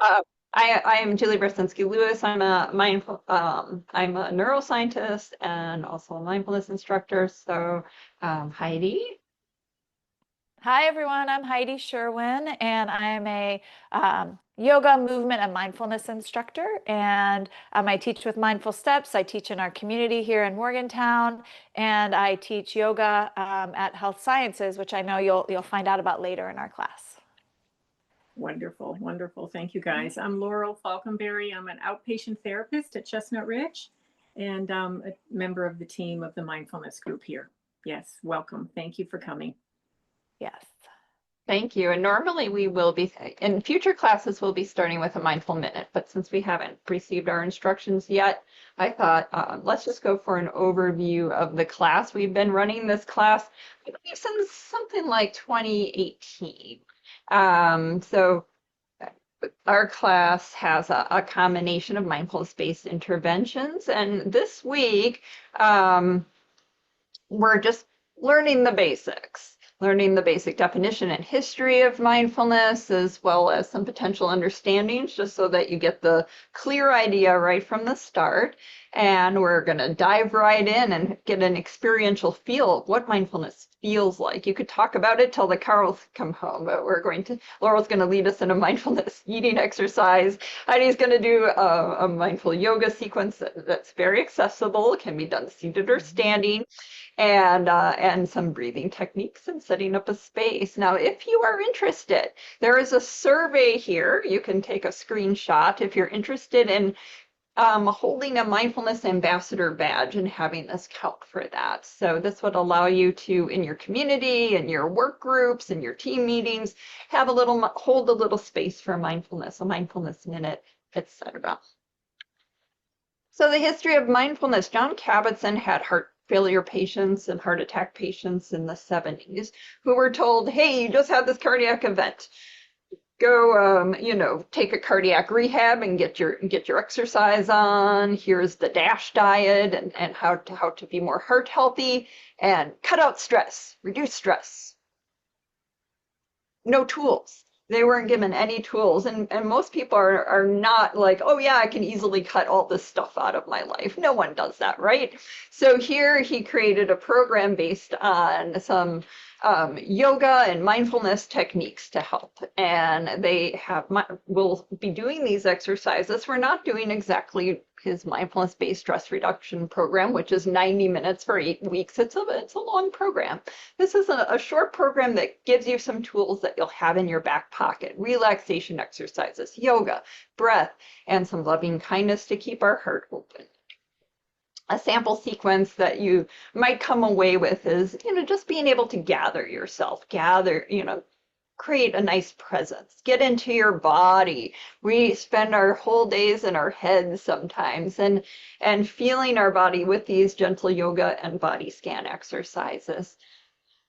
Uh, I am Julie Brzezinski Lewis. I'm a neuroscientist and also a mindfulness instructor. So, Heidi. Hi, everyone. I'm Heidi Sherwin, and I'm a yoga, movement, and mindfulness instructor. And I teach with Mindful Steps. I teach in our community here in Morgantown, and I teach yoga at Health Sciences, which I know you'll find out about later in our class. Wonderful, wonderful. Thank you, guys. I'm Laurel Falconberry. I'm an outpatient therapist at Chestnut Ridge and a member of the team of the mindfulness group here. Yes, welcome. Thank you for coming. Yes. Thank you. And normally we will be, in future classes, we'll be starting with a mindful minute. But since we haven't received our instructions yet, I thought let's just go for an overview of the class. We've been running this class, I believe, since something like 2018. So our class has a combination of mindfulness-based interventions. And this week, we're just learning the basics, learning the basic definition and history of mindfulness, as well as some potential understandings, just so that you get the clear idea right from the start. And we're going to dive right in and get an experiential feel of what mindfulness feels like. You could talk about it till the cows come home, but Laurel's going to lead us in a mindfulness eating exercise. Heidi's going to do a mindful yoga sequence that's very accessible. It can be done seated or standing, and some breathing techniques and setting up a space. Now, if you are interested, there is a survey here. You can take a screenshot if you're interested in holding a mindfulness ambassador badge and having this count for that. So this would allow you to, in your community, in your work groups, in your team meetings, hold a little space for mindfulness, a mindfulness minute, etc. So the history of mindfulness. John Kabat-Zinn had heart failure patients and heart attack patients in the 70s who were told, hey, you just had this cardiac event. Go, take a cardiac rehab and get your exercise on. Here's the DASH diet and how to be more heart healthy and cut out stress, reduce stress. No tools. They weren't given any tools. And most people are not like, oh yeah, I can easily cut all this stuff out of my life. No one does that, right? So here he created a program based on some yoga and mindfulness techniques to help. And we'll be doing these exercises. We're not doing exactly his mindfulness-based stress reduction program, which is 90 minutes for 8 weeks. It's a long program. This is a short program that gives you some tools that you'll have in your back pocket: relaxation exercises, yoga, breath, and some loving kindness to keep our heart open. A sample sequence that you might come away with is, just being able to gather yourself, create a nice presence, get into your body. We spend our whole days in our heads sometimes, and feeling our body with these gentle yoga and body scan exercises.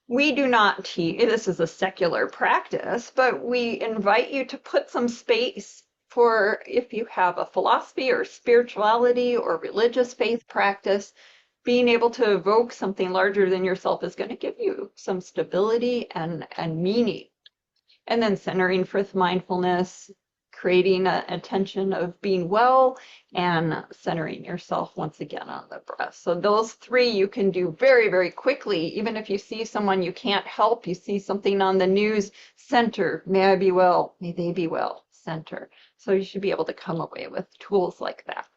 We do not teach, this is a secular practice, but we invite you to put some space for, if you have a philosophy or spirituality or religious faith practice, being able to evoke something larger than yourself is going to give you some stability and meaning. And then centering for mindfulness, creating an intention of being well, and centering yourself once again on the breath. So those three you can do very, very quickly. Even if you see someone you can't help, you see something on the news, center, may I be well, may they be well, center. So you should be able to come away with tools like that.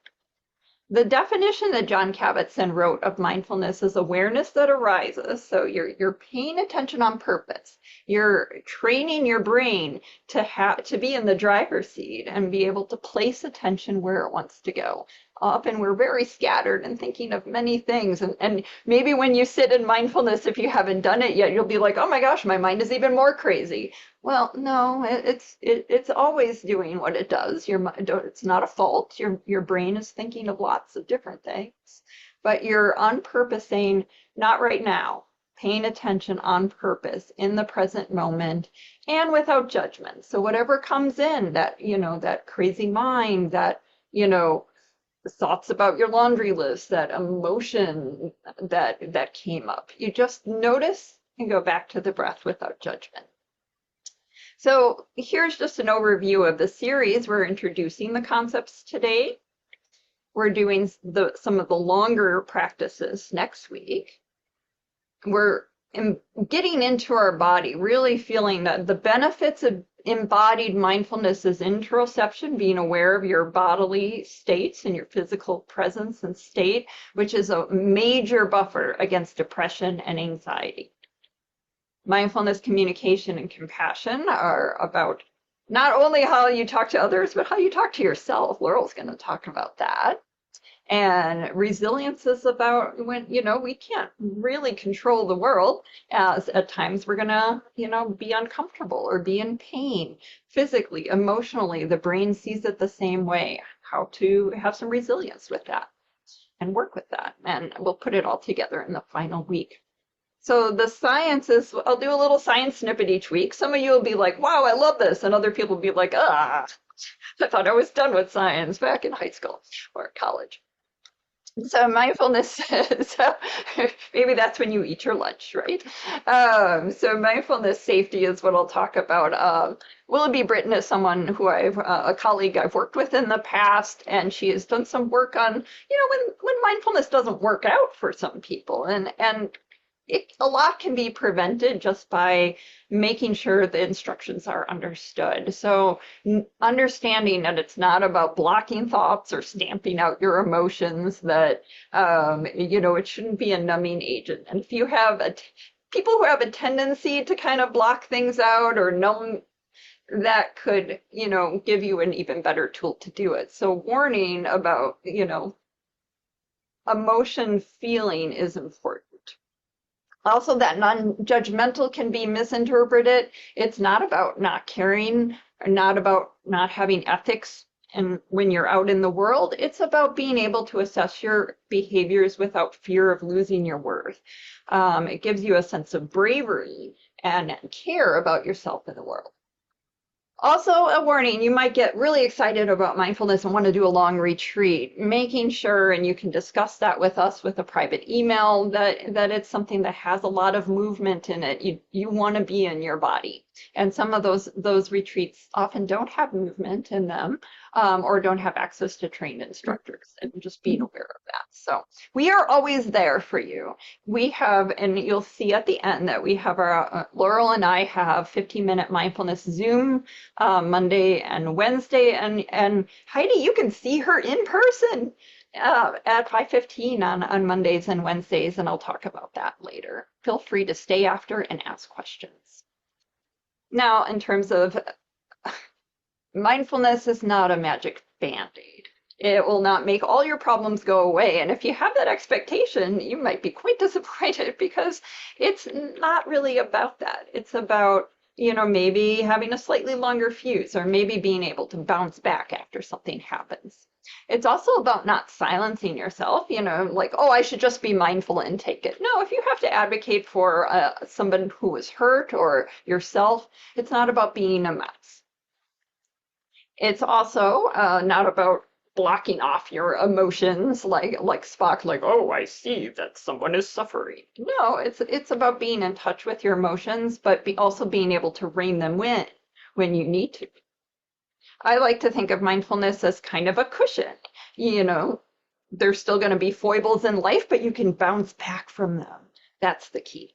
The definition that John Kabat-Zinn wrote of mindfulness is awareness that arises. So you're paying attention on purpose. You're training your brain to be in the driver's seat and be able to place attention where it wants to go. Often we're very scattered and thinking of many things. And maybe when you sit in mindfulness, if you haven't done it yet, you'll be like, oh my gosh, my mind is even more crazy. Well, no, it's always doing what it does. It's not a fault. Your brain is thinking of lots of different things, but you're on purpose saying, not right now, paying attention on purpose in the present moment and without judgment. So whatever comes in, that crazy mind, that, the thoughts about your laundry list, that emotion that came up, you just notice and go back to the breath without judgment. So here's just an overview of the series. We're introducing the concepts today. We're doing some of the longer practices next week. We're getting into our body, really feeling that the benefits of embodied mindfulness is interoception, being aware of your bodily states and your physical presence and state, which is a major buffer against depression and anxiety. Mindfulness, communication, and compassion are about not only how you talk to others, but how you talk to yourself. Laurel's going to talk about that. And resilience is about when, we can't really control the world, as at times we're going to, be uncomfortable or be in pain physically, emotionally. The brain sees it the same way. How to have some resilience with that and work with that. And we'll put it all together in the final week. So the science is, I'll do a little science snippet each week. Some of you will be like, wow, I love this. And other people will be like, I thought I was done with science back in high school or college. So mindfulness, so maybe that's when you eat your lunch, right? So mindfulness safety is what I'll talk about. Willoughby Britton is someone who a colleague I've worked with in the past, and she has done some work on, when mindfulness doesn't work out for some people, and a lot can be prevented just by making sure the instructions are understood. So understanding that it's not about blocking thoughts or stamping out your emotions, that, it shouldn't be a numbing agent. And if you have people who have a tendency to kind of block things out or numb, that could, give you an even better tool to do it. So warning about, emotion feeling is important. Also, that non-judgmental can be misinterpreted. It's not about not caring or not about not having ethics and when you're out in the world. It's about being able to assess your behaviors without fear of losing your worth. It gives you a sense of bravery and care about yourself in the world. Also, a warning, you might get really excited about mindfulness and want to do a long retreat. Making sure, and you can discuss that with us with a private email, that it's something that has a lot of movement in it. You want to be in your body. And some of those retreats often don't have movement in them, or don't have access to trained instructors, and just being aware of that. So we are always there for you. We have, and you'll see at the end that we have Laurel and I have 15-minute mindfulness Zoom Monday and Wednesday, and Heidi, you can see her in person at 5:15 on Mondays and Wednesdays, and I'll talk about that later. Feel free to stay after and ask questions. Now, in terms of mindfulness, is not a magic band-aid. It will not make all your problems go away. And if you have that expectation, you might be quite disappointed, because it's not really about that. It's about, maybe having a slightly longer fuse, or maybe being able to bounce back after something happens. It's also about not silencing yourself, like, oh, I should just be mindful and take it. No, if you have to advocate for someone who was hurt or yourself, it's not about being a mess. It's also not about blocking off your emotions like Spock, like, oh, I see that someone is suffering. No, it's about being in touch with your emotions, but also being able to rein them in when you need to. I like to think of mindfulness as kind of a cushion. There's still going to be foibles in life, but you can bounce back from them. That's the key.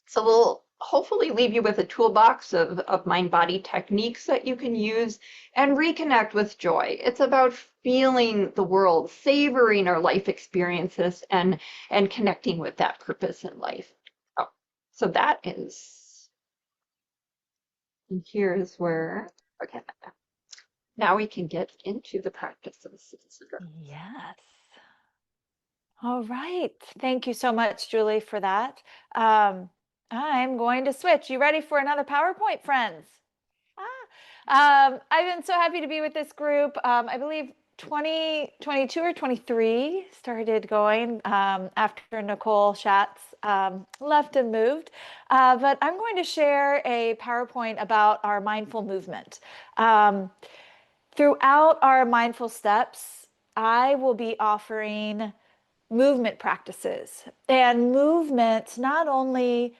So we'll hopefully leave you with a toolbox of mind-body techniques that you can use and reconnect with joy. It's about feeling the world, savoring our life experiences, and connecting with that purpose in life. So that is, and here's where, okay. Now we can get into the practices. Yes. All right. Thank you so much, Julie, for that. I'm going to switch. You ready for another PowerPoint, friends? I've been so happy to be with this group. I believe 2022 or 23 started going after Nicole Schatz left and moved. But I'm going to share a PowerPoint about our mindful movement. Throughout our mindful steps, I will be offering movement practices, and movement not only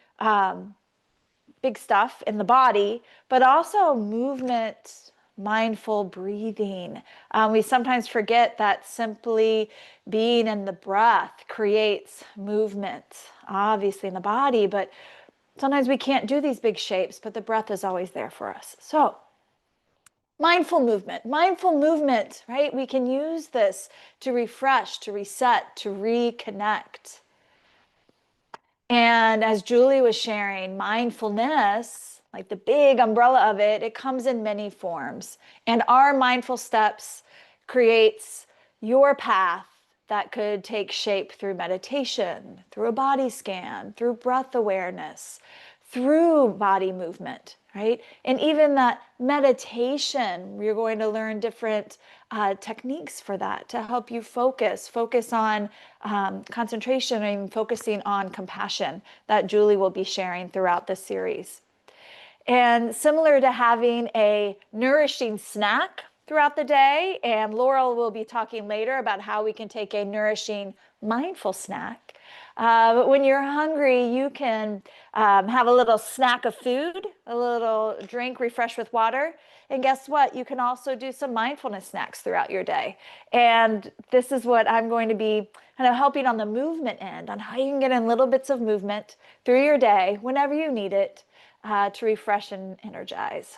big stuff in the body, but also movement, mindful breathing. We sometimes forget that simply being in the breath creates movement, obviously in the body, but sometimes we can't do these big shapes, but the breath is always there for us. So mindful movement, right? We can use this to refresh, to reset, to reconnect. And as Julie was sharing, mindfulness, like the big umbrella of it, it comes in many forms. And our mindful steps creates your path that could take shape through meditation, through a body scan, through breath awareness, through body movement, right? And even that meditation, you're going to learn different techniques for that to help you focus on concentration and focusing on compassion that Julie will be sharing throughout this series. And similar to having a nourishing snack throughout the day, and Laurel will be talking later about how we can take a nourishing mindful snack. But when you're hungry, you can have a little snack of food, a little drink refreshed with water. And guess what? You can also do some mindfulness snacks throughout your day. And this is what I'm going to be kind of helping on the movement end, on how you can get in little bits of movement through your day whenever you need it to refresh and energize.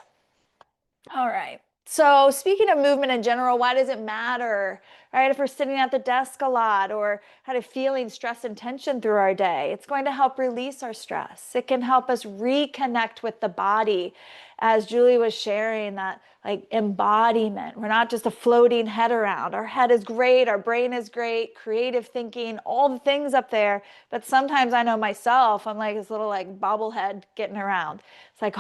All right. So speaking of movement in general, why does it matter, right? If we're sitting at the desk a lot or kind of feeling stress and tension through our day, it's going to help release our stress. It can help us reconnect with the body. As Julie was sharing, that like embodiment. We're not just a floating head around. Our head is great. Our brain is great. Creative thinking, all the things up there. But sometimes I know myself, I'm like this little like bobblehead getting around. It's like,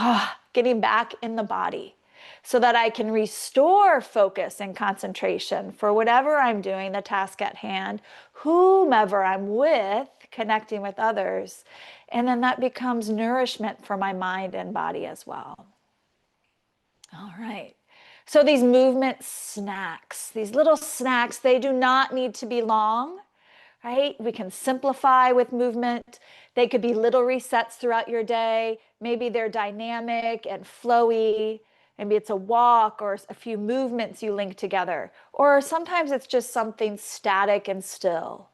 getting back in the body, so that I can restore focus and concentration for whatever I'm doing, the task at hand, whomever I'm with, connecting with others. And then that becomes nourishment for my mind and body as well. All right. So these movement snacks, these little snacks, they do not need to be long, right? We can simplify with movement. They could be little resets throughout your day. Maybe they're dynamic and flowy. Maybe it's a walk or a few movements you link together. Or sometimes it's just something static and still.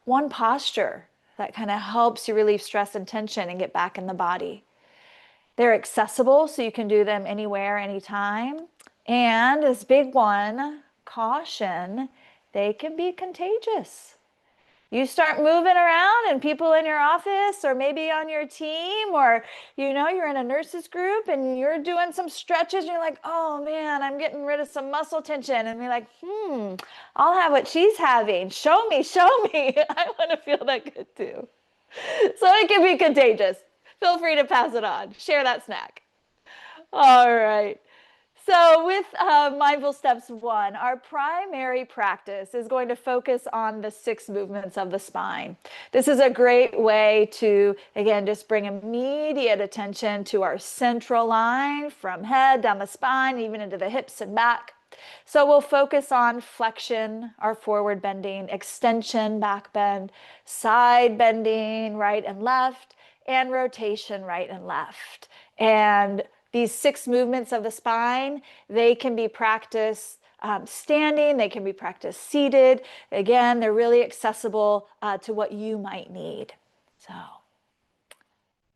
One posture that kind of helps you relieve stress and tension and get back in the body. They're accessible, so you can do them anywhere, anytime. And this big one, caution, they can be contagious. You start moving around and people in your office or maybe on your team, or you're in a nurses group and you're doing some stretches and you're like, oh man, I'm getting rid of some muscle tension. And you're like, I'll have what she's having. Show me. I want to feel that good too. So it can be contagious. Feel free to pass it on. Share that snack. All right. So with Mindful Steps 1, our primary practice is going to focus on the 6 movements of the spine. This is a great way to, again, just bring immediate attention to our central line from head down the spine, even into the hips and back. So we'll focus on flexion, our forward bending, extension, back bend, side bending, right and left, and rotation, right and left. And these 6 movements of the spine, they can be practiced standing, they can be practiced seated. Again, they're really accessible to what you might need. So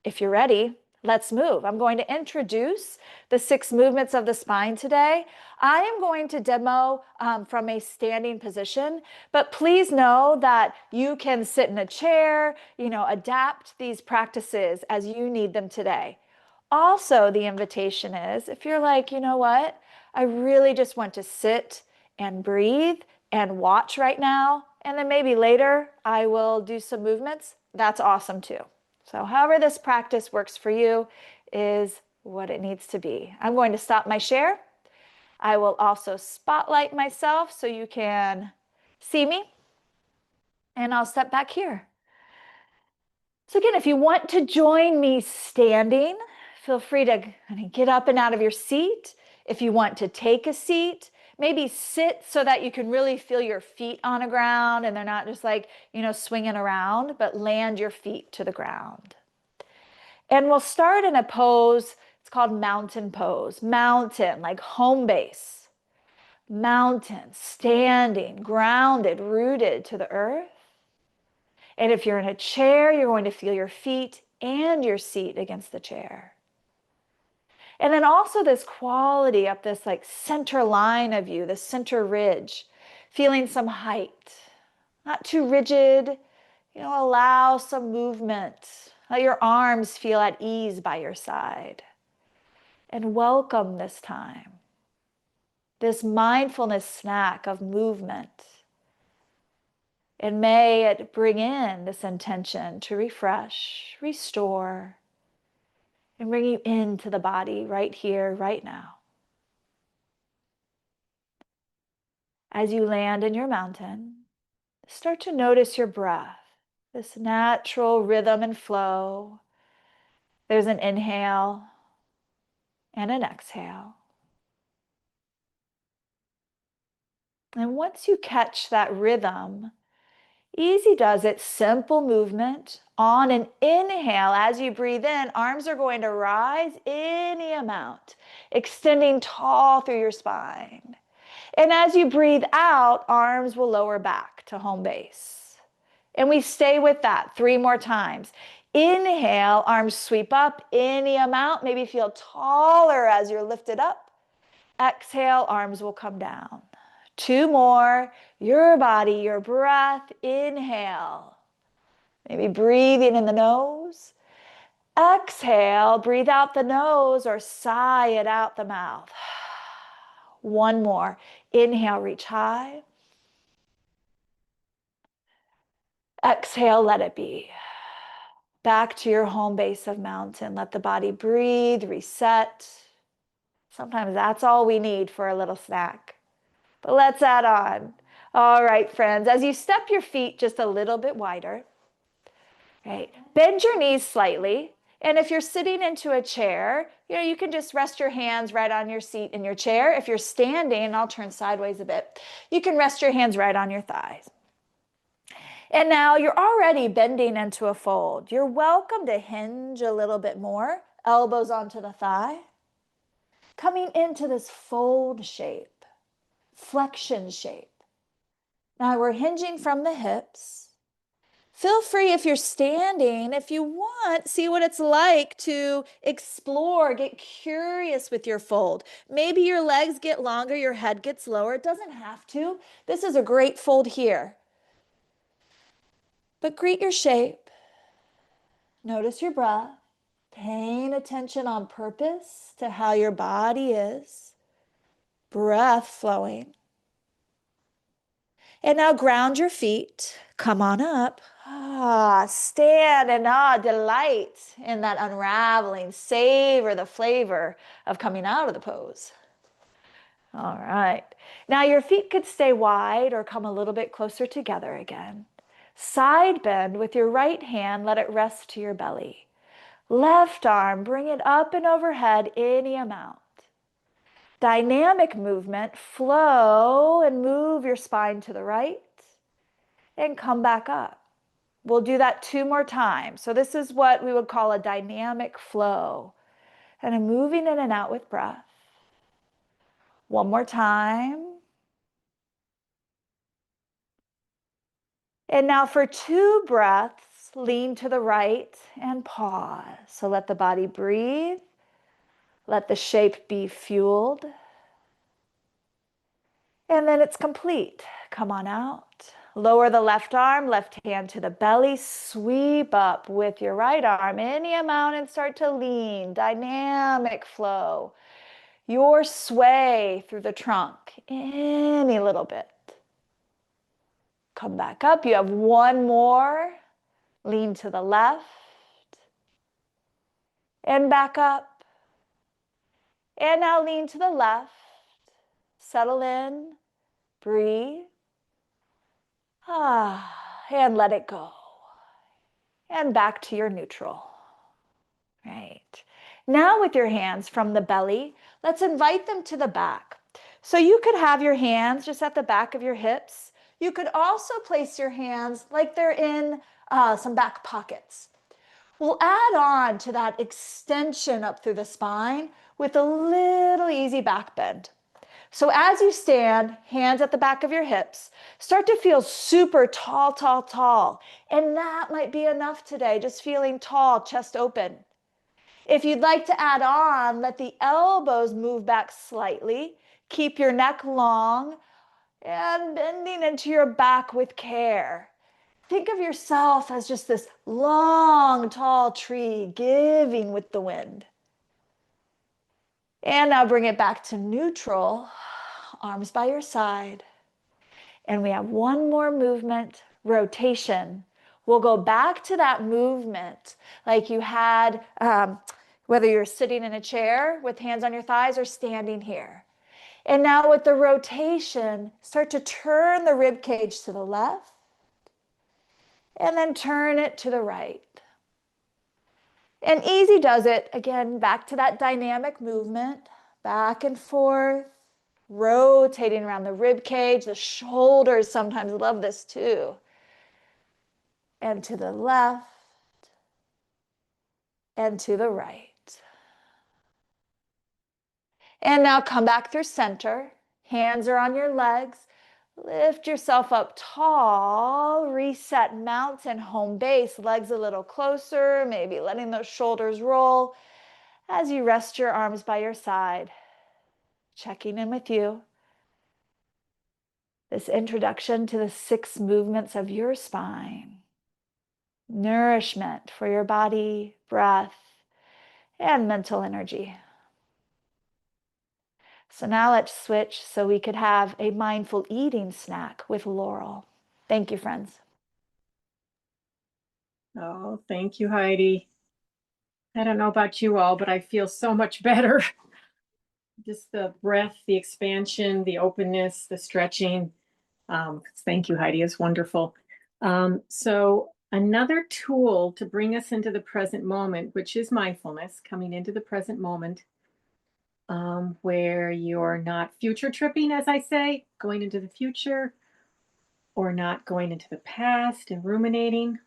if you're ready, let's move. I'm going to introduce the 6 movements of the spine today. I am going to demo from a standing position, but please know that you can sit in a chair, adapt these practices as you need them today. Also, the invitation is, if you're like, you know what, I really just want to sit and breathe and watch right now, and then maybe later I will do some movements, that's awesome too. So however this practice works for you is what it needs to be. I'm going to stop my share. I will also spotlight myself so you can see me, and I'll step back here. So again, if you want to join me standing, feel free to get up and out of your seat. If you want to take a seat, maybe sit so that you can really feel your feet on the ground and they're not just like, swinging around, but land your feet to the ground. And we'll start in a pose. It's called mountain pose. Mountain, like home base. Mountain, standing, grounded, rooted to the earth. And if you're in a chair, you're going to feel your feet and your seat against the chair. And then also this quality up this like center line of you, the center ridge, feeling some height, not too rigid, allow some movement. Let your arms feel at ease by your side. And welcome this time, this mindfulness snack of movement. And may it bring in this intention to refresh, restore, and bring you into the body right here, right now. As you land in your mountain, start to notice your breath, this natural rhythm and flow. There's an inhale and an exhale. And once you catch that rhythm, easy does it, simple movement. On an inhale, as you breathe in, arms are going to rise any amount, extending tall through your spine. And as you breathe out, arms will lower back to home base. And we stay with that 3 more times. Inhale, arms sweep up any amount, maybe feel taller as you're lifted up. Exhale, arms will come down. 2 more, your body, your breath, inhale. Maybe breathing in the nose. Exhale, breathe out the nose or sigh it out the mouth. 1 more, inhale, reach high. Exhale, let it be. Back to your home base of mountain. Let the body breathe, reset. Sometimes that's all we need for a little snack. But let's add on. All right, friends, as you step your feet just a little bit wider, right? Bend your knees slightly. And if you're sitting into a chair, you can just rest your hands right on your seat in your chair. If you're standing, I'll turn sideways a bit, you can rest your hands right on your thighs. And now you're already bending into a fold. You're welcome to hinge a little bit more, elbows onto the thigh. Coming into this fold shape, flexion shape. Now we're hinging from the hips. Feel free if you're standing, if you want, see what it's like to explore, get curious with your fold. Maybe your legs get longer, your head gets lower. It doesn't have to. This is a great fold here. But greet your shape. Notice your breath. Paying attention on purpose to how your body is. Breath flowing. And now ground your feet. Come on up. Stand and delight in that unraveling. Savor the flavor of coming out of the pose. All right. Now your feet could stay wide or come a little bit closer together again. Side bend with your right hand. Let it rest to your belly. Left arm, bring it up and overhead any amount. Dynamic movement, flow and move your spine to the right and come back up. We'll do that 2 more times. So this is what we would call a dynamic flow. And I'm moving in and out with breath. 1 more time. And now for 2 breaths, lean to the right and pause. So let the body breathe. Let the shape be fueled. And then it's complete. Come on out. Lower the left arm, left hand to the belly. Sweep up with your right arm any amount and start to lean. Dynamic flow. Your sway through the trunk any little bit. Come back up. You have 1 more. Lean to the left. And back up. And now lean to the left. Settle in. Breathe. And let it go. And back to your neutral. Right. Now with your hands from the belly, let's invite them to the back. So you could have your hands just at the back of your hips. You could also place your hands like they're in some back pockets. we'll add on to that extension up through the spine with a little easy back bend. So as you stand, hands at the back of your hips, start to feel super tall, tall, tall. And that might be enough today, just feeling tall, chest open. If you'd like to add on, let the elbows move back slightly. Keep your neck long and bending into your back with care. Think of yourself as just this long, tall tree giving with the wind. And now bring it back to neutral, arms by your side. And we have one more movement, rotation. We'll go back to that movement like you had, whether you're sitting in a chair with hands on your thighs or standing here. And now with the rotation, start to turn the rib cage to the left and then turn it to the right. And easy does it, again, back to that dynamic movement, back and forth, rotating around the rib cage. The shoulders sometimes love this too. And to the left and to the right. And now come back through center. Hands are on your legs. Lift yourself up tall, reset mountain, home base, legs a little closer, maybe letting those shoulders roll as you rest your arms by your side. Checking in with you. This introduction to the 6 movements of your spine. Nourishment for your body, breath, and mental energy. So now let's switch so we could have a mindful eating snack with Laurel. Thank you, friends. Oh, thank you, Heidi. I don't know about you all, but I feel so much better. Just the breath, the expansion, the openness, the stretching. Thank you, Heidi. It's wonderful. So another tool to bring us into the present moment, which is mindfulness, coming into the present moment, where you're not future tripping, as I say, going into the future, or not going into the past and ruminating,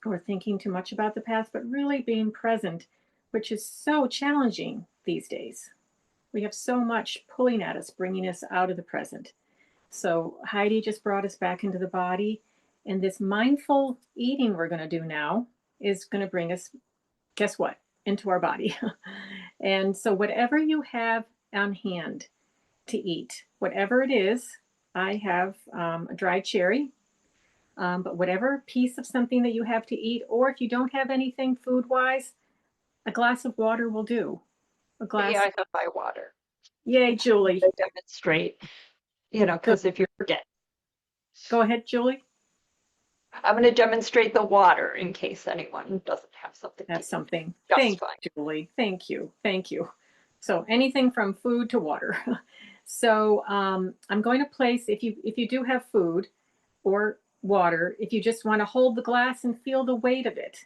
or thinking too much about the past, but really being present, which is so challenging these days. We have so much pulling at us, bringing us out of the present. So Heidi just brought us back into the body. And this mindful eating we're going to do now is going to bring us, guess what, into our body. And so whatever you have on hand to eat, whatever it is, I have a dried cherry, but whatever piece of something that you have to eat, or if you don't have anything food-wise, a glass of water will do. A glass. Yeah, I have my water. Yay, Julie. To demonstrate, because if you forget. Go ahead, Julie. I'm going to demonstrate the water in case anyone doesn't have something. Have something. Just Thank fine. you, Julie. Thank you. Thank you. So anything from food to water. So I'm going to place, if you do have food or water, if you just want to hold the glass and feel the weight of it.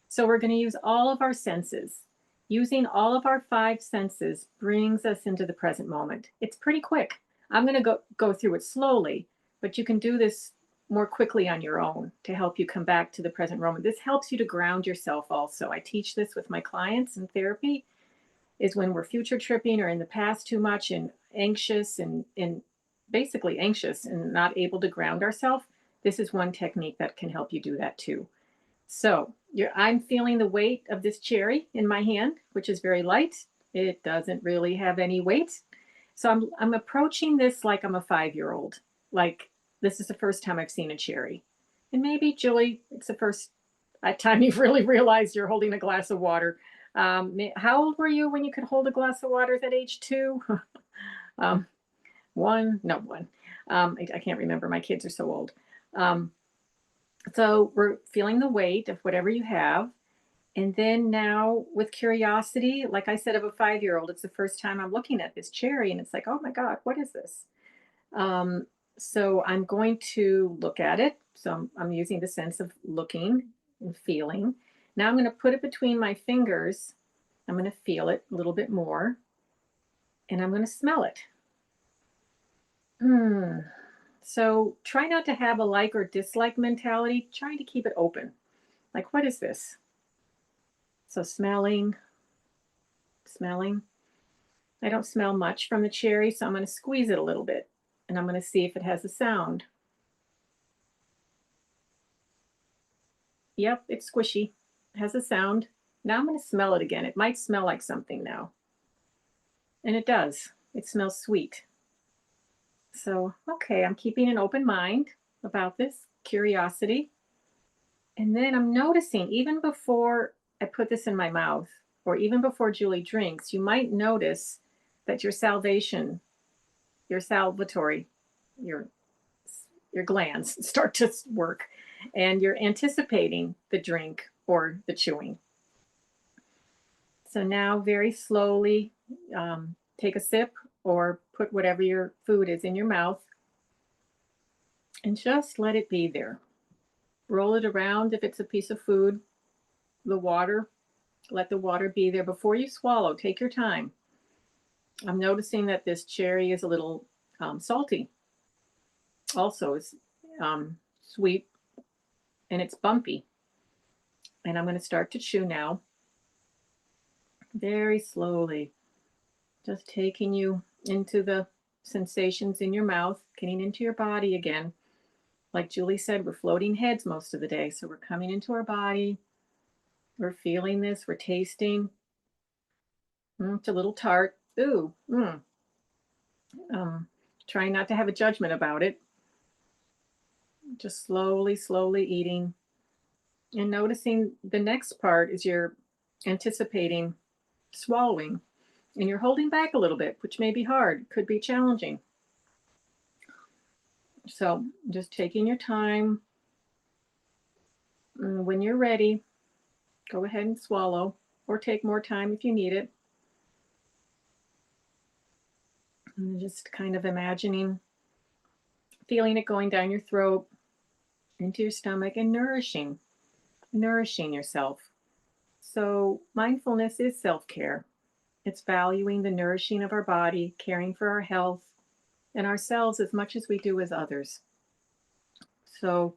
So we're going to use all of our senses. Using all of our 5 senses brings us into the present moment. It's pretty quick. I'm going to go through it slowly, but you can do this more quickly on your own to help you come back to the present moment. This helps you to ground yourself also. I teach this with my clients in therapy, is when we're future tripping or in the past too much and anxious and basically anxious and not able to ground ourselves. This is one technique that can help you do that too. So I'm feeling the weight of this cherry in my hand, which is very light. It doesn't really have any weight. So I'm approaching this like I'm a 5-year-old. Like this is the first time I've seen a cherry. And maybe, Julie, it's the first time you've really realized you're holding a glass of water. How old were you when you could hold a glass of water? At age 2? 1? No, 1. I can't remember. My kids are so old. So we're feeling the weight of whatever you have. And then now with curiosity, like I said, of a 5-year-old, it's the first time I'm looking at this cherry and it's like, oh my God, what is this? So I'm going to look at it. So I'm using the sense of looking and feeling. Now I'm going to put it between my fingers. I'm going to feel it a little bit more. And I'm going to smell it. So try not to have a like or dislike mentality. Trying to keep it open. Like, what is this? So smelling. I don't smell much from the cherry, so I'm going to squeeze it a little bit, and I'm going to see if it has a sound. Yep, it's squishy. It has a sound. Now I'm going to smell it again. It might smell like something now. And it does. It smells sweet. So, okay, I'm keeping an open mind about this, curiosity. And then I'm noticing, even before I put this in my mouth, or even before Julie drinks, you might notice that your salvation, your salvatory, your glands start to work, and you're anticipating the drink or the chewing. So now very slowly take a sip or put whatever your food is in your mouth and just let it be there. Roll it around if it's a piece of food. The water, let the water be there. Before you swallow, take your time. I'm noticing that this cherry is a little salty. Also, it's sweet and it's bumpy. And I'm going to start to chew now. Very slowly. Just taking you into the sensations in your mouth, getting into your body again. Like Julie said, we're floating heads most of the day. So we're coming into our body. We're feeling this. We're tasting. It's a little tart. Ooh. Trying not to have a judgment about it. Just slowly, slowly eating. And noticing the next part is you're anticipating swallowing. And you're holding back a little bit, which may be hard, could be challenging. So just taking your time. When you're ready, go ahead and swallow, or take more time if you need it. And just kind of imagining, feeling it going down your throat, into your stomach, and nourishing yourself. So mindfulness is self-care. It's valuing the nourishing of our body, caring for our health and ourselves as much as we do as others. So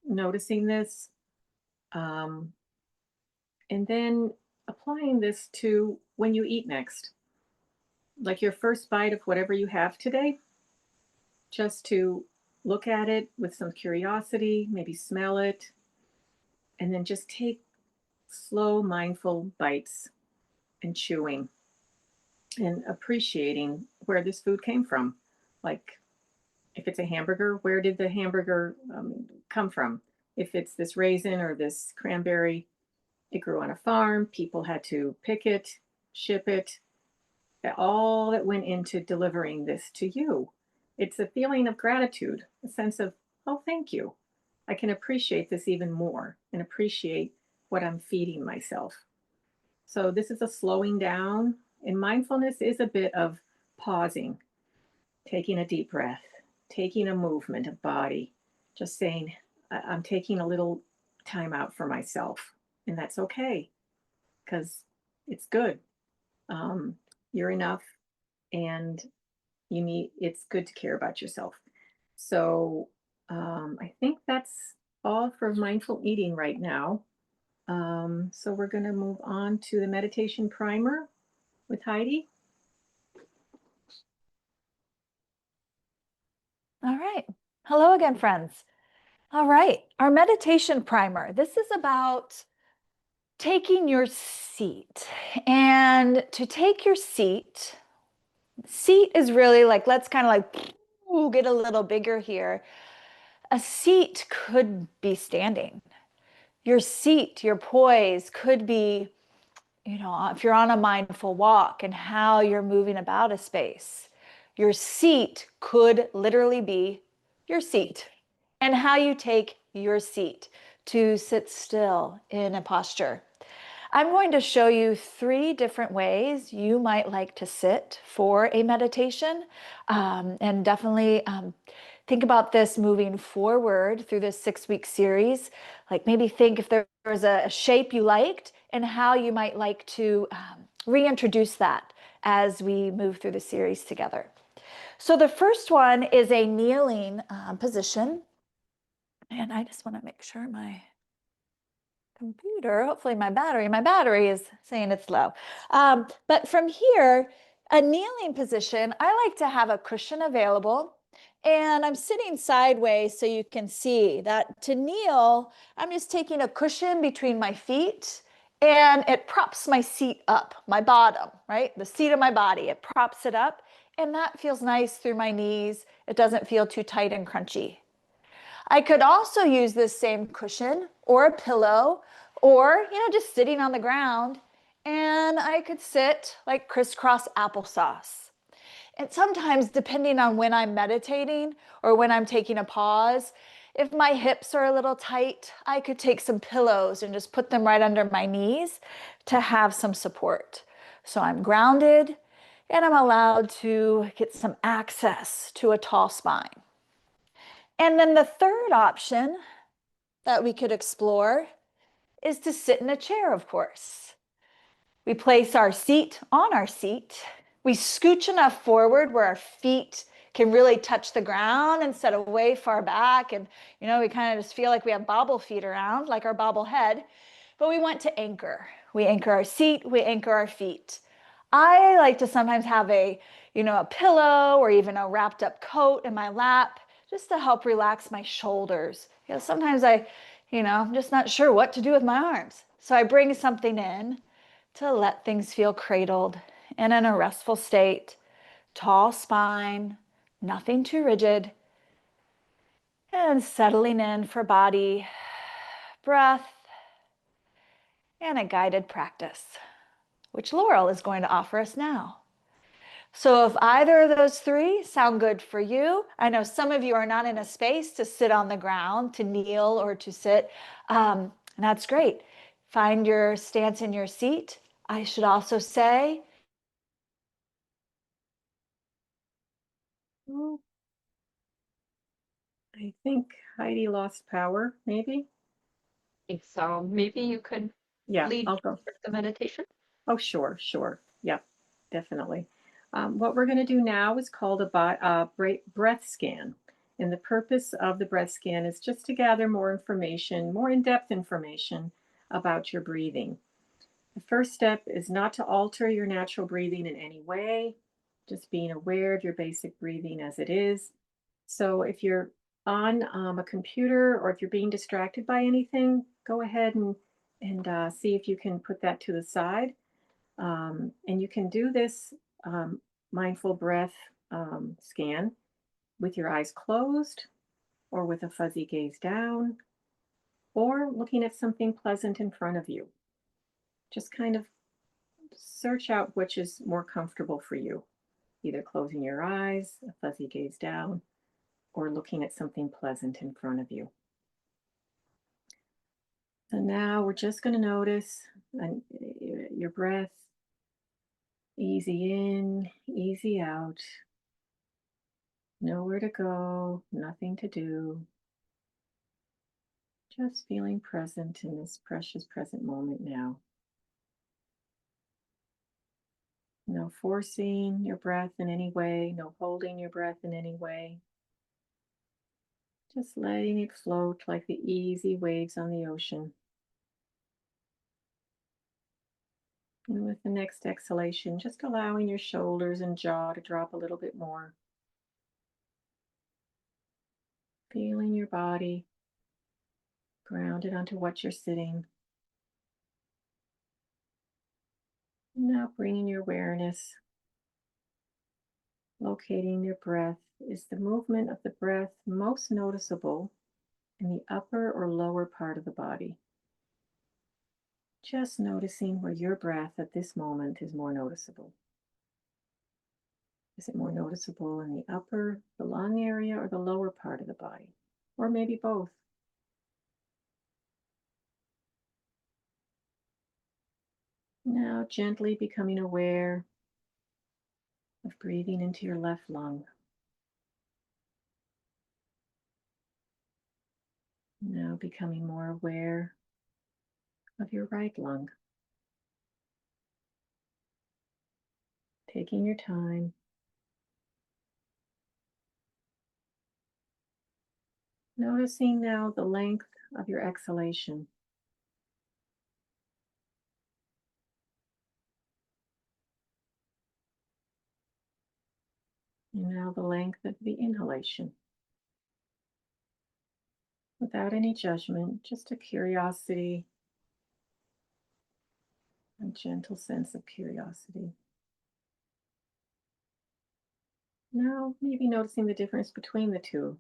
noticing this, and then applying this to when you eat next. Like your first bite of whatever you have today, just to look at it with some curiosity, maybe smell it, and then just take slow, mindful bites and chewing and appreciating where this food came from. Like if it's a hamburger, where did the hamburger come from? If it's this raisin or this cranberry, it grew on a farm. People had to pick it, ship it, all that went into delivering this to you. It's a feeling of gratitude, a sense of, oh, thank you. I can appreciate this even more and appreciate what I'm feeding myself. So this is a slowing down, and mindfulness is a bit of pausing, taking a deep breath, taking a movement of body, just saying, I'm taking a little time out for myself, and that's okay, because it's good. You're enough, and it's good to care about yourself. So I think that's all for mindful eating right now. So we're going to move on to the meditation primer with Heidi. All right. Hello again, friends. All right. Our meditation primer. This is about taking your seat. And to take your seat is really like, let's kind of like get a little bigger here. A seat could be standing. Your seat, your poise could be, if you're on a mindful walk and how you're moving about a space. Your seat could literally be your seat and how you take your seat to sit still in a posture. I'm going to show you 3 different ways you might like to sit for a meditation, and definitely think about this moving forward through this 6-week series. Like maybe think if there was a shape you liked and how you might like to reintroduce that as we move through the series together. So the first one is a kneeling position. And I just want to make sure computer. Hopefully my battery is saying it's low. But from here, a kneeling position, I like to have a cushion available. And I'm sitting sideways so you can see that to kneel, I'm just taking a cushion between my feet and it props my seat up, my bottom, right? The seat of my body, it props it up. And that feels nice through my knees. It doesn't feel too tight and crunchy. I could also use this same cushion or a pillow or, just sitting on the ground. And I could sit like crisscross applesauce. And sometimes, depending on when I'm meditating or when I'm taking a pause, if my hips are a little tight, I could take some pillows and just put them right under my knees to have some support. So I'm grounded and I'm allowed to get some access to a tall spine. And then the third option that we could explore is to sit in a chair, of course. We place our seat on our seat. We scooch enough forward where our feet can really touch the ground instead of way far back. And, we kind of just feel like we have bobble feet around, like our bobble head. But we want to anchor. We anchor our seat, we anchor our feet. I like to sometimes have a pillow or even a wrapped up coat in my lap just to help relax my shoulders. Sometimes I'm just not sure what to do with my arms. So I bring something in to let things feel cradled and in a restful state, tall spine, nothing too rigid, and settling in for body, breath, and a guided practice, which Laurel is going to offer us now. So if either of those three sound good for you, I know some of you are not in a space to sit on the ground, to kneel, or to sit. And that's great. Find your stance in your seat. I should also say, Oh, I think Heidi lost power, maybe. I think so. Maybe you could Yeah, lead I'll go. the meditation. Oh, sure, sure. Yep, definitely. What we're going to do now is called a breath scan. And the purpose of the breath scan is just to gather more information, more in-depth information about your breathing. The first step is not to alter your natural breathing in any way, just being aware of your basic breathing as it is. So if you're on a computer or if you're being distracted by anything, go ahead and see if you can put that to the side. And you can do this mindful breath scan with your eyes closed or with a fuzzy gaze down or looking at something pleasant in front of you. Just kind of search out which is more comfortable for you, either closing your eyes, a fuzzy gaze down, or looking at something pleasant in front of you. So now we're just going to notice your breath, easy in, easy out. Nowhere to go, nothing to do. Just feeling present in this precious present moment now. No forcing your breath in any way, no holding your breath in any way. Just letting it float like the easy waves on the ocean. And with the next exhalation, just allowing your shoulders and jaw to drop a little bit more. Feeling your body grounded onto what you're sitting. Now bringing your awareness, locating your breath. Is the movement of the breath most noticeable in the upper or lower part of the body? Just noticing where your breath at this moment is more noticeable. Is it more noticeable in the upper, the lung area, or the lower part of the body? Or maybe both. Now gently becoming aware of breathing into your left lung. Now becoming more aware of your right lung. Taking your time. Noticing now the length of your exhalation. And now the length of the inhalation. Without any judgment, just a curiosity, a gentle sense of curiosity. Now, maybe noticing the difference between the two,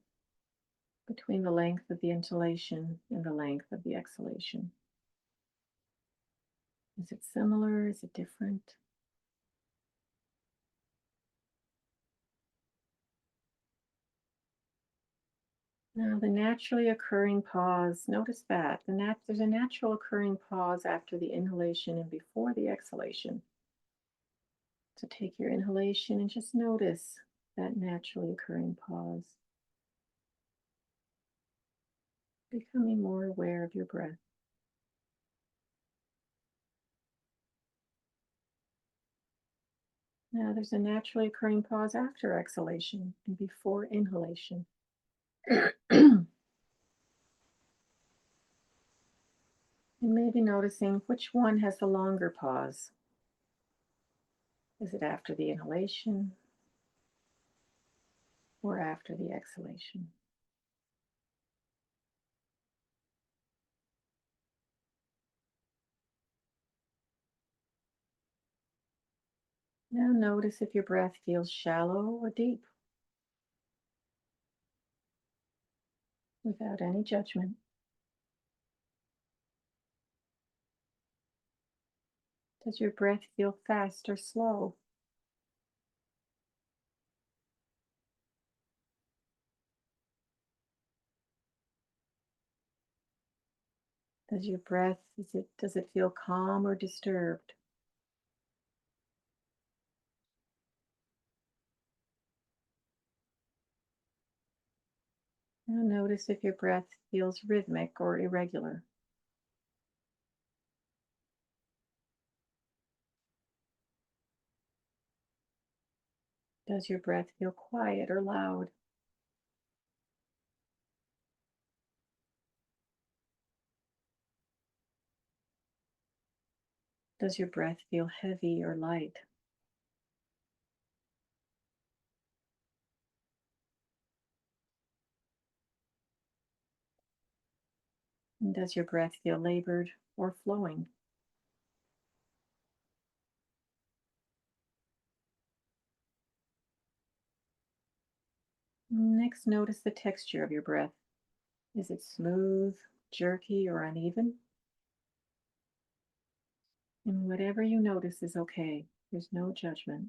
between the length of the inhalation and the length of the exhalation. Is it similar? Is it different? Now, the naturally occurring pause, notice that. There's a natural occurring pause after the inhalation and before the exhalation. So take your inhalation and just notice that naturally occurring pause. Becoming more aware of your breath. Now, there's a naturally occurring pause after exhalation and before inhalation. And maybe noticing which one has the longer pause. Is it after the inhalation or after the exhalation? Now notice if your breath feels shallow or deep, without any judgment. Does your breath feel fast or slow? Does your breath, does it feel calm or disturbed? Now notice if your breath feels rhythmic or irregular. Does your breath feel quiet or loud? Does your breath feel heavy or light? And does your breath feel labored or flowing? Next, notice the texture of your breath. Is it smooth, jerky, or uneven? And whatever you notice is okay. There's no judgment.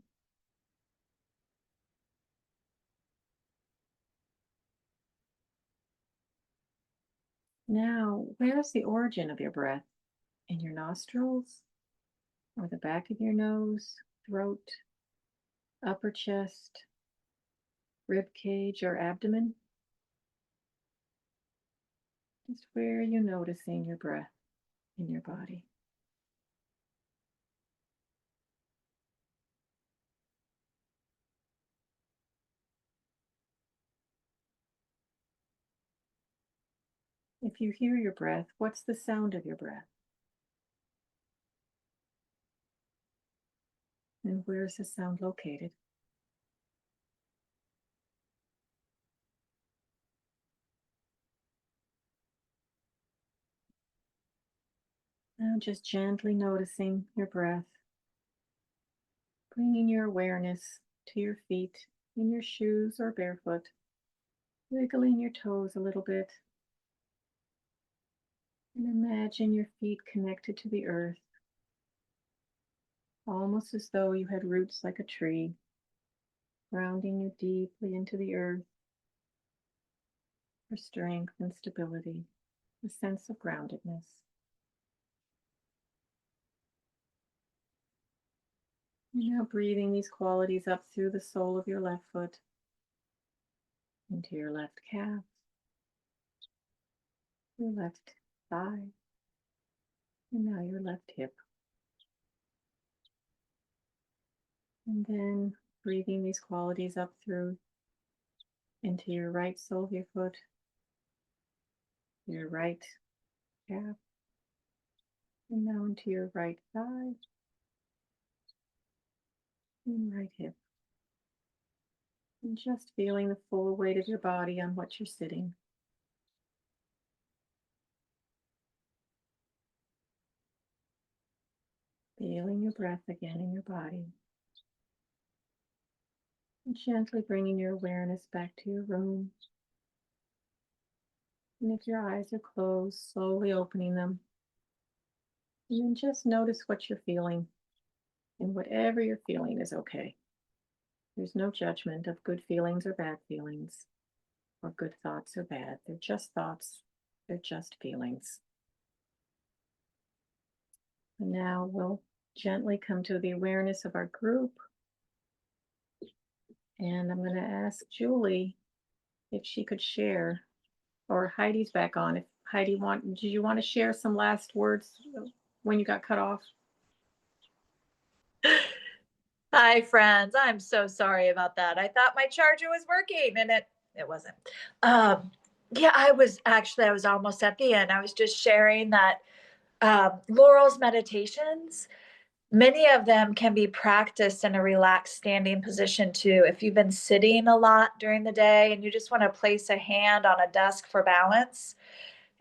Now, where's the origin of your breath? In your nostrils? Or the back of your nose, throat, upper chest, rib cage, or abdomen? Just where are you noticing your breath in your body? If you hear your breath, what's the sound of your breath? And where is the sound located? Now just gently noticing your breath, bringing your awareness to your feet in your shoes or barefoot, wiggling your toes a little bit, and imagine your feet connected to the earth, almost as though you had roots like a tree, grounding you deeply into the earth for strength and stability, a sense of groundedness. Now breathing these qualities up through the sole of your left foot, into your left calf, your left thigh, and now your left hip. And then breathing these qualities up through into your right sole of your foot, your right calf, and now into your right thigh and right hip. And just feeling the full weight of your body on what you're sitting. Feeling your breath again in your body. And gently bringing your awareness back to your room. And if your eyes are closed, slowly opening them. And then just notice what you're feeling. And whatever you're feeling is okay. There's no judgment of good feelings or bad feelings, or good thoughts or bad. They're just thoughts. They're just feelings. And now we'll gently come to the awareness of our group. And I'm going to ask Julie if she could share, or Heidi's back on. If Heidi did you want to share some last words when you got cut off? Hi, friends. I'm so sorry about that. I thought my charger was working and it wasn't. Yeah, I was almost at the end. I was just sharing that Laurel's meditations, many of them can be practiced in a relaxed standing position too. If you've been sitting a lot during the day and you just want to place a hand on a desk for balance,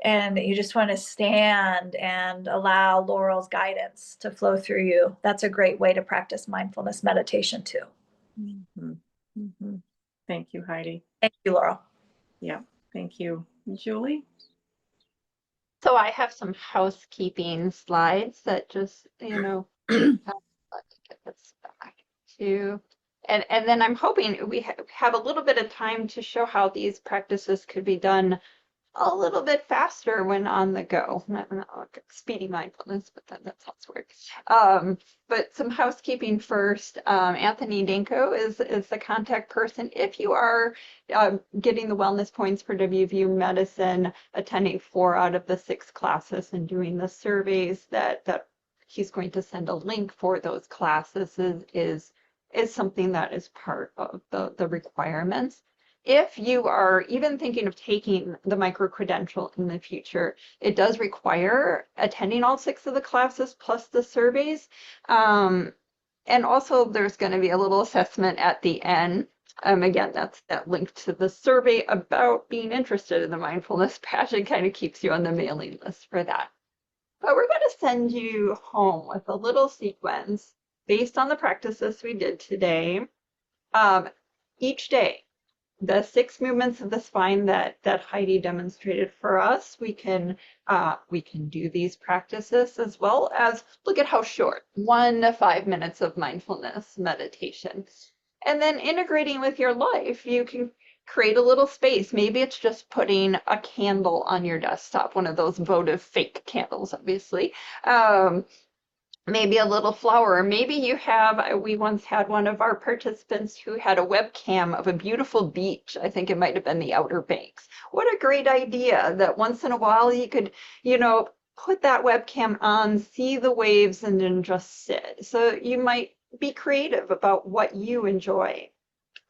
and you just want to stand and allow Laurel's guidance to flow through you, that's a great way to practice mindfulness meditation too. Mm-hmm. Mm-hmm. Thank you, Heidi. Thank you, Laurel. Yeah, thank you. Julie? So I have some housekeeping slides that just, let's get this back to, and then I'm hoping we have a little bit of time to show how these practices could be done a little bit faster when on the go. Not like speedy mindfulness, but that sounds weird. But some housekeeping first. Anthony Danko is the contact person. If you are getting the wellness points for WVU medicine, attending 4 out of the 6 classes and doing the surveys, that he's going to send a link for those classes is something that is part of the requirements. If you are even thinking of taking the micro-credential in the future, it does require attending all 6 of the classes plus the surveys. And also there's going to be a little assessment at the end. Again, that's that link to the survey about being interested in the mindfulness passion, kind of keeps you on the mailing list for that. But we're going to send you home with a little sequence based on the practices we did today. Each day, the 6 movements of the spine that Heidi demonstrated for us, we can do these practices, as well as look at how short, 1 to 5 minutes of mindfulness meditation. And then integrating with your life, you can create a little space. Maybe it's just putting a candle on your desktop, one of those votive fake candles, obviously. Maybe a little flower. Maybe you have, we once had one of our participants who had a webcam of a beautiful beach. I think it might have been the Outer Banks. What a great idea that once in a while you could, put that webcam on, see the waves, and then just sit. So you might be creative about what you enjoy,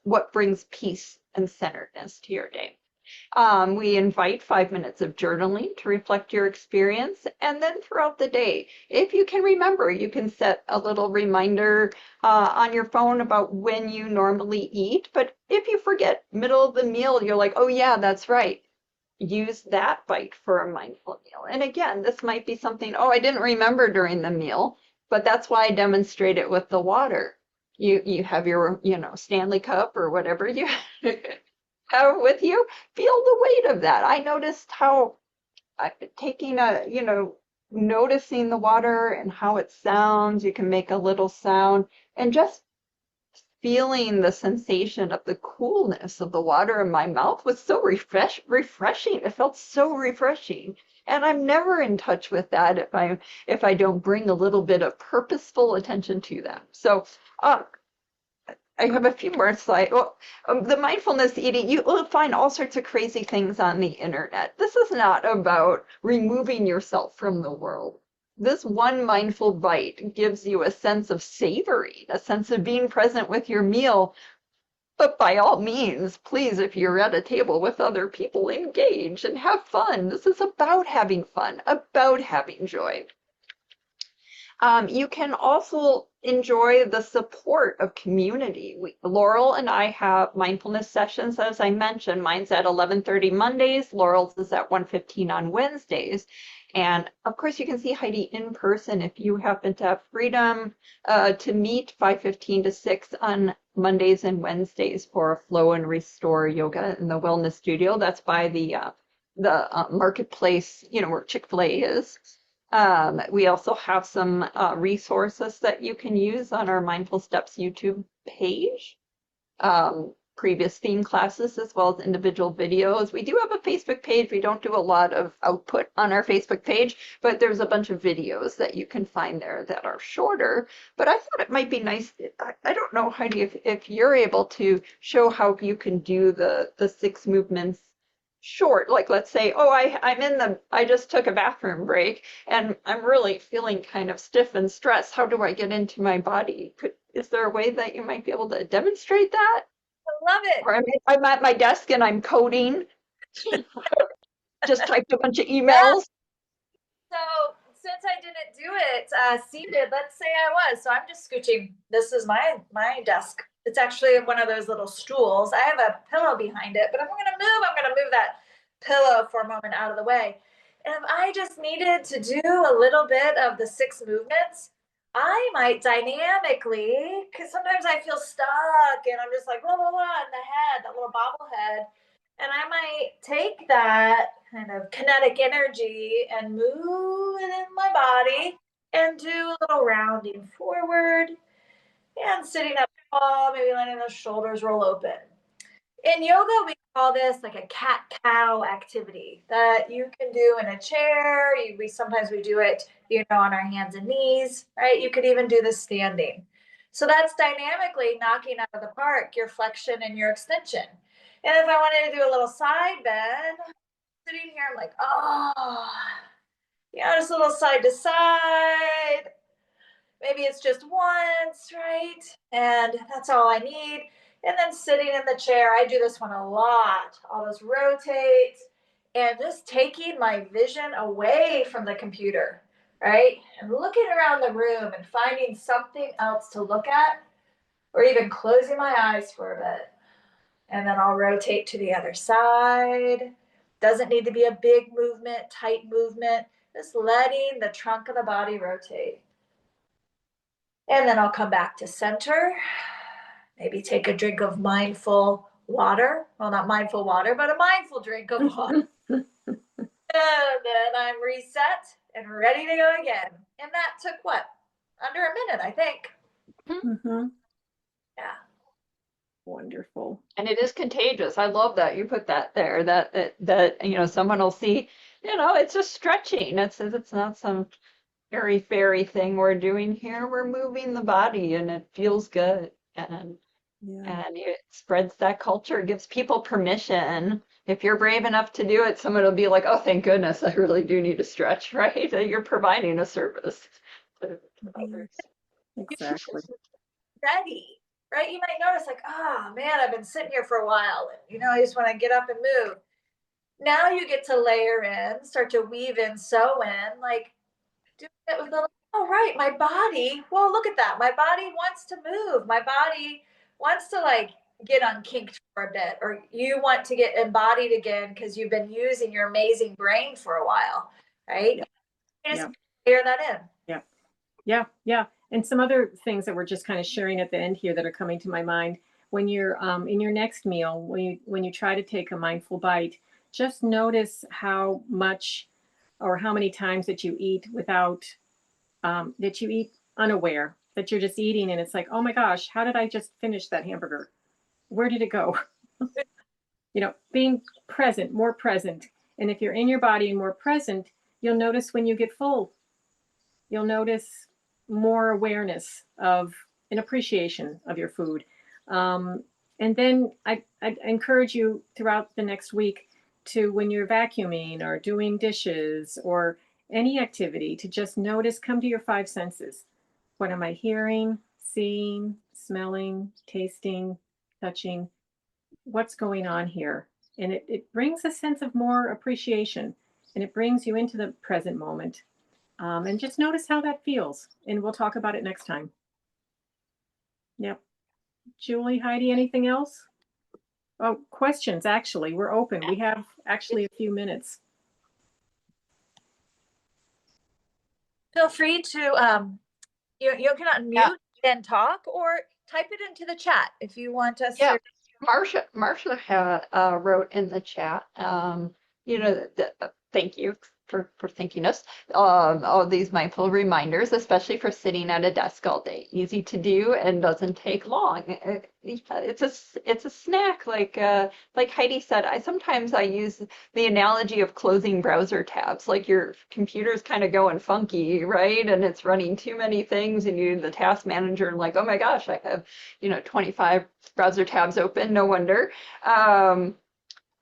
what brings peace and centeredness to your day. We invite 5 minutes of journaling to reflect your experience. And then throughout the day, if you can remember, you can set a little reminder on your phone about when you normally eat. But if you forget, middle of the meal, you're like, oh yeah, that's right. Use that bite for a mindful meal. And again, this might be something, oh, I didn't remember during the meal, but that's why I demonstrate it with the water. You have your, Stanley cup or whatever you have with you, feel the weight of that. I noticed how taking noticing the water and how it sounds, you can make a little sound, and just feeling the sensation of the coolness of the water in my mouth was so refreshing. It felt so refreshing. And I'm never in touch with that if I don't bring a little bit of purposeful attention to that. So I have a few more slides. Well, the mindfulness eating, you will find all sorts of crazy things on the internet. This is not about removing yourself from the world. This one mindful bite gives you a sense of savoring, a sense of being present with your meal. But by all means, please, if you're at a table with other people, engage and have fun. This is about having fun, about having joy. You can also enjoy the support of community. Laurel and I have mindfulness sessions, as I mentioned. Mine's at 11:30 Mondays. Laurel's is at 1:15 on Wednesdays. And of course, you can see Heidi in person if you happen to have freedom to meet 5:15 to 6 on Mondays and Wednesdays for Flow and Restore Yoga in the Wellness Studio. That's by the marketplace, where Chick-fil-A is. We also have some resources that you can use on our Mindful Steps YouTube page, previous theme classes as well as individual videos. We do have a Facebook page. We don't do a lot of output on our Facebook page, but there's a bunch of videos that you can find there that are shorter. But I thought it might be nice. I don't know, Heidi, if you're able to show how you can do the 6 movements short. Like, let's say, oh, I just took a bathroom break and I'm really feeling kind of stiff and stressed. How do I get into my body? Is there a way that you might be able to demonstrate that? I love it. Or I'm at my desk and I'm coding. Just typed a bunch of Yeah. emails. So since I didn't do it seated, let's say I was. So I'm just scooching. This is my desk. It's actually one of those little stools. I have a pillow behind it, but I'm gonna move that pillow for a moment out of the way. And if I just needed to do a little bit of the 6 movements, I might dynamically, because sometimes I feel stuck and I'm just like blah blah blah in the head, that little bobblehead. And I might take that kind of kinetic energy and move it in my body and do a little rounding forward and sitting up tall, maybe letting those shoulders roll open. In yoga, we call this like a cat-cow activity that you can do in a chair. Sometimes we do it, on our hands and knees, right? You could even do this standing. So that's dynamically knocking out of the park your flexion and your extension. And if I wanted to do a little side bend, sitting here, I'm like, oh, just a little side to side. Maybe it's just once, right? And that's all I need. And then sitting in the chair, I do this one a lot. All those rotates and just taking my vision away from the computer, right? And looking around the room and finding something else to look at, or even closing my eyes for a bit. And then I'll rotate to the other side. Doesn't need to be a big movement, tight movement, just letting the trunk of the body rotate. And then I'll come back to center. Maybe take a drink of mindful water. Well, not mindful water, but a mindful drink of water. And then I'm reset and ready to go again. And that took what? Under a minute, I think. Mm-hmm. Yeah. Wonderful. And it is contagious. I love that you put that there, that someone will see, it's just stretching. It's not some airy fairy thing we're doing here. We're moving the body and it feels good. And it spreads that culture, gives people permission. If you're brave enough to do it, someone will be like, oh, thank goodness, I really do need to stretch, right? You're providing a service to others. Exactly. Ready, right? You might notice like, oh man, I've been sitting here for a while. And, I just want to get up and move. Now you get to layer in, start to weave in, sew in, like do it with a, oh, right, my body. Well, look at that. My body wants to move. My body wants to get unkinked for a bit, or you want to get embodied again because you've been using your amazing brain for a while, right? Just layer that in. Yeah. And some other things that we're just kind of sharing at the end here that are coming to my mind. When you're in your next meal, when you try to take a mindful bite, just notice how much or how many times that you eat without that you eat unaware, that you're just eating and it's like, oh my gosh, how did I just finish that hamburger? Where did it go? Being present, more present. And if you're in your body and more present, you'll notice when you get full. You'll notice more awareness of an appreciation of your food. And then I encourage you throughout the next week to, when you're vacuuming or doing dishes or any activity, to just notice, come to your 5 senses. What am I hearing, seeing, smelling, tasting, touching? What's going on here? And it brings a sense of more appreciation, and it brings you into the present moment. And just notice how that feels. And we'll talk about it next time. Yep. Julie, Heidi, anything else? Oh, questions, actually. We're open. We have actually a few minutes. Feel free to, you can unmute and talk or type it into the chat if you want us Yeah, to. Marsha had wrote in the chat. Thank you for thanking us. All these mindful reminders, especially for sitting at a desk all day, easy to do and doesn't take long. It's a snack, like Heidi said. I use the analogy of closing browser tabs. Like your computer's kind of going funky, right? And it's running too many things, and you the task manager and like, oh my gosh, I have 25 browser tabs open, no wonder.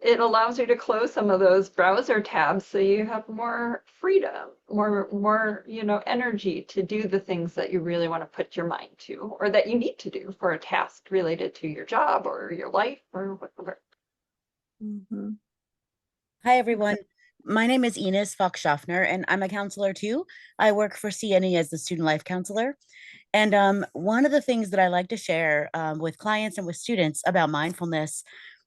It allows you to close some of those browser tabs so you have more freedom, more energy to do the things that you really want to put your mind to or that you need to do for a task related to your job or your life or whatever. Mm-hmm. Hi, everyone. My name is Ines Fox-Schaffner, and I'm a counselor too. I work for CNE as the student life counselor. And one of the things that I like to share with clients and with students about mindfulness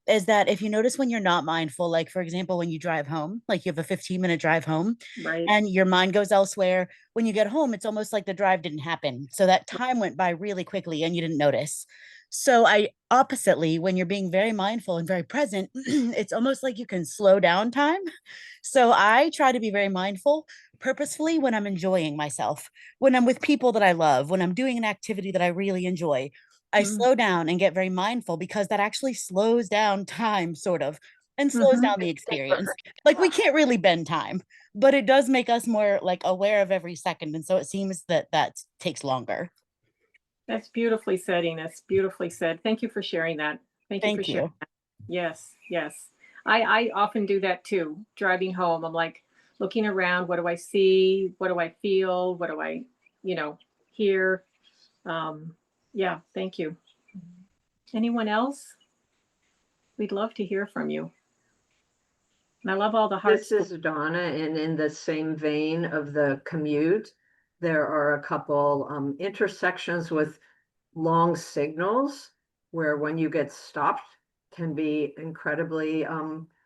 is that if you notice when you're not mindful, like for example, when you drive home, like you have a 15-minute drive home Right. and your mind goes elsewhere, when you get home, it's almost like the drive didn't happen. So that time went by really quickly and you didn't notice. So oppositely, when you're being very mindful and very present, it's almost like you can slow down time. So I try to be very mindful purposefully when I'm enjoying myself, when I'm with people that I love, when I'm doing an activity that I really enjoy. I slow down and get very mindful because that actually slows down time, sort of, and slows down the experience. Like we can't really bend time, but it does make us more like aware of every second. And so it seems that that takes longer. That's beautifully said, Ines. Beautifully said. Thank you for sharing that. Thank you for Thank sharing you. that. Yes, yes. I often do that too. Driving home, I'm like looking around. What do I see? What do I feel? What do I, hear? Yeah, thank you. Anyone else? We'd love to hear from you. And I love all the hearts. This is Donna, and in the same vein of the commute, there are a couple intersections with long signals where when you get stopped can be incredibly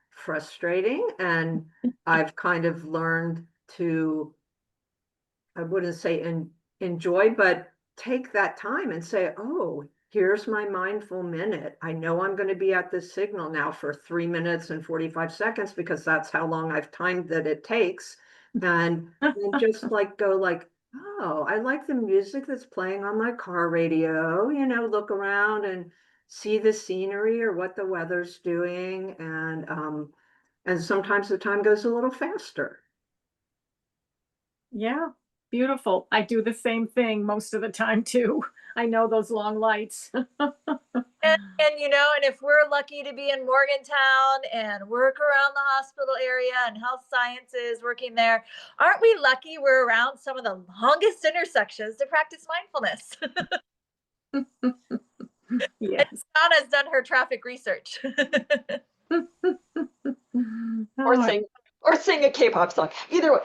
frustrating. And I've kind of learned to, I wouldn't say enjoy, but take that time and say, oh, here's my mindful minute. I know I'm going to be at this signal now for 3 minutes and 45 seconds because that's how long I've timed that it takes. And just like go like, oh, I like the music that's playing on my car radio, look around and see the scenery or what the weather's doing. And sometimes the time goes a little faster. Yeah, beautiful. I do the same thing most of the time too. I know those long lights. And if we're lucky to be in Morgantown and work around the hospital area and health sciences working there, aren't we lucky we're around some of the longest intersections to practice mindfulness? Yes. Donna's done her traffic research. Or sing a K-pop song. Either way.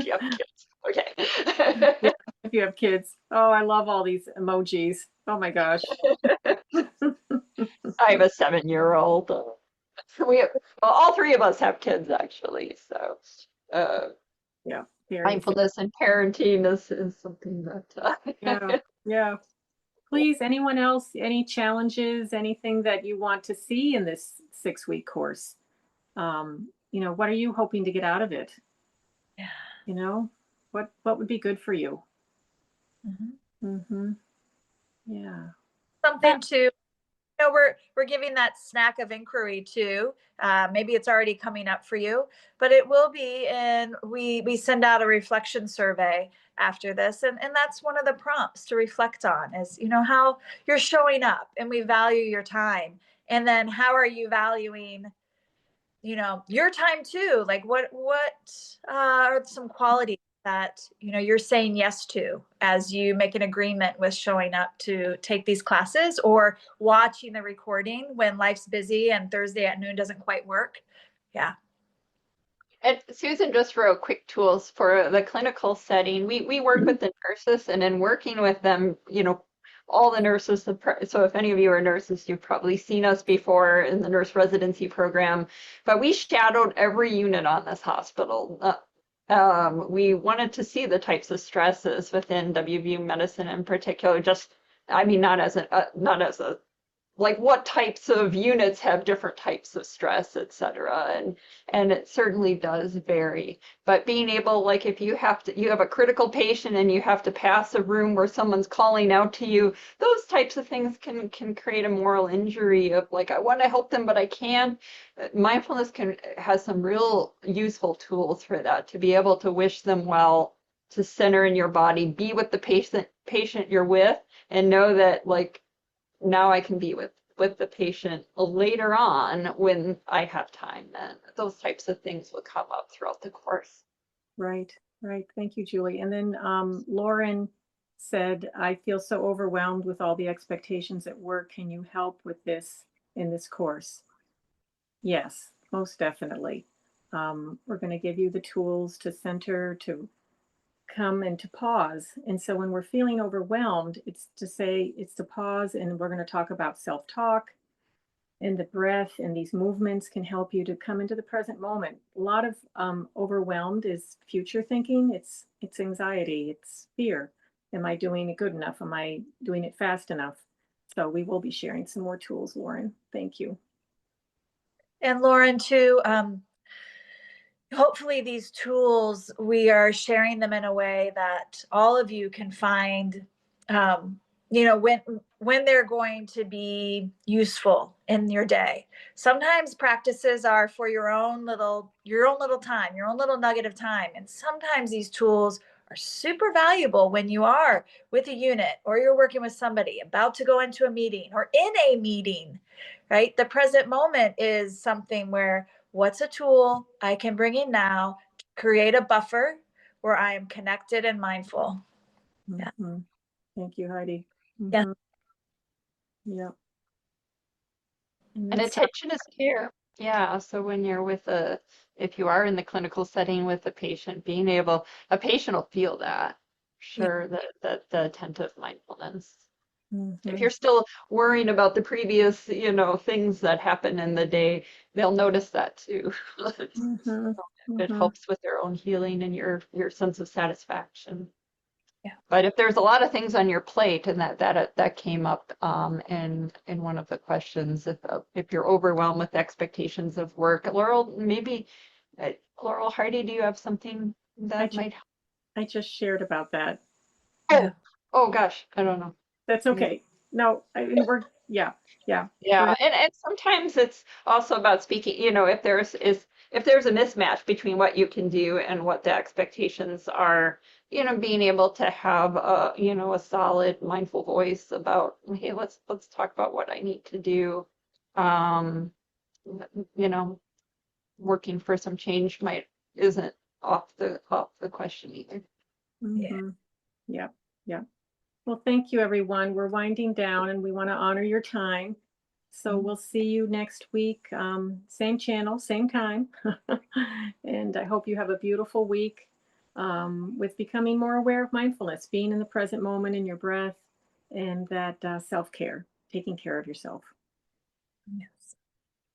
You have kids. Okay. Yeah, if you have kids. Oh, I love all these emojis. Oh my gosh. I have a 7-year-old. All three of us have kids actually. So Yeah. mindfulness and parenting is something that Yeah. Please, anyone else, any challenges, anything that you want to see in this 6-week course? What are you hoping to get out of it? Yeah. What would be good for you? Mm-hmm. Yeah. Something to, we're giving that snack of inquiry too. Maybe it's already coming up for you, but it will be. And we send out a reflection survey after this, and that's one of the prompts to reflect on is how you're showing up, and we value your time, and then how are you valuing your time too? Like what are some qualities that you're saying yes to as you make an agreement with showing up to take these classes or watching the recording when life's busy and Thursday at noon doesn't quite work? Yeah. And Susan, just real quick tools for the clinical setting. We work with the nurses, and in working with them, all the nurses, so if any of you are nurses, you've probably seen us before in the nurse residency program, but we shadowed every unit on this hospital. We wanted to see the types of stresses within WVU medicine in particular, just, I mean, not as a like what types of units have different types of stress, et cetera. And it certainly does vary. But being able, like if you have a critical patient and you have to pass a room where someone's calling out to you, those types of things can create a moral injury of like, I want to help them, but I can't. Mindfulness has some real useful tools for that, to be able to wish them well, to center in your body, be with the patient you're with, and know that like now I can be with the patient later on when I have time. Then those types of things will come up throughout the course. Right, right. Thank you, Julie. And then Lauren said, I feel so overwhelmed with all the expectations at work. Can you help with this in this course? Yes, most definitely. We're going to give you the tools to center, to come and to pause. And so when we're feeling overwhelmed, it's to pause, and we're going to talk about self-talk, and the breath, and these movements can help you to come into the present moment. A lot of overwhelmed is future thinking. It's anxiety, it's fear. Am I doing it good enough? Am I doing it fast enough? So we will be sharing some more tools, Lauren. Thank you. And Lauren, too, hopefully these tools, we are sharing them in a way that all of you can find, when they're going to be useful in your day. Sometimes practices are for your own little time, your own little nugget of time. And sometimes these tools are super valuable when you are with a unit, or you're working with somebody about to go into a meeting, or in a meeting, right? The present moment is something where, what's a tool I can bring in now to create a buffer where I am connected and mindful? Yeah. Mm-hmm. Thank you, Heidi. Yeah. Mm-hmm. Yeah. And attention is care. Yeah. So when you're if you are in the clinical setting with a patient, a patient will feel that. Sure, the attentive mindfulness. If you're still worrying about the previous, things that happen in the day, they'll notice that too. It helps with their own healing and your sense of satisfaction. Yeah. But if there's a lot of things on your plate, and that came up in one of the questions, if you're overwhelmed with expectations of work, Laurel, maybe Laurel Hardy, do you have something that might help? I just shared about that. Oh gosh, I don't know. That's okay. No, I mean, yeah. Yeah, and sometimes it's also about speaking, if there's a mismatch between what you can do and what the expectations are, being able to have a solid mindful voice about, hey, let's talk about what I need to do. Um, you know, Working for some change isn't off the question either. Mm-hmm. Yeah. Well, thank you, everyone. We're winding down, and we want to honor your time. So we'll see you next week. Same channel, same time. And I hope you have a beautiful week with becoming more aware of mindfulness, being in the present moment in your breath, and that self-care, taking care of yourself. Yeah.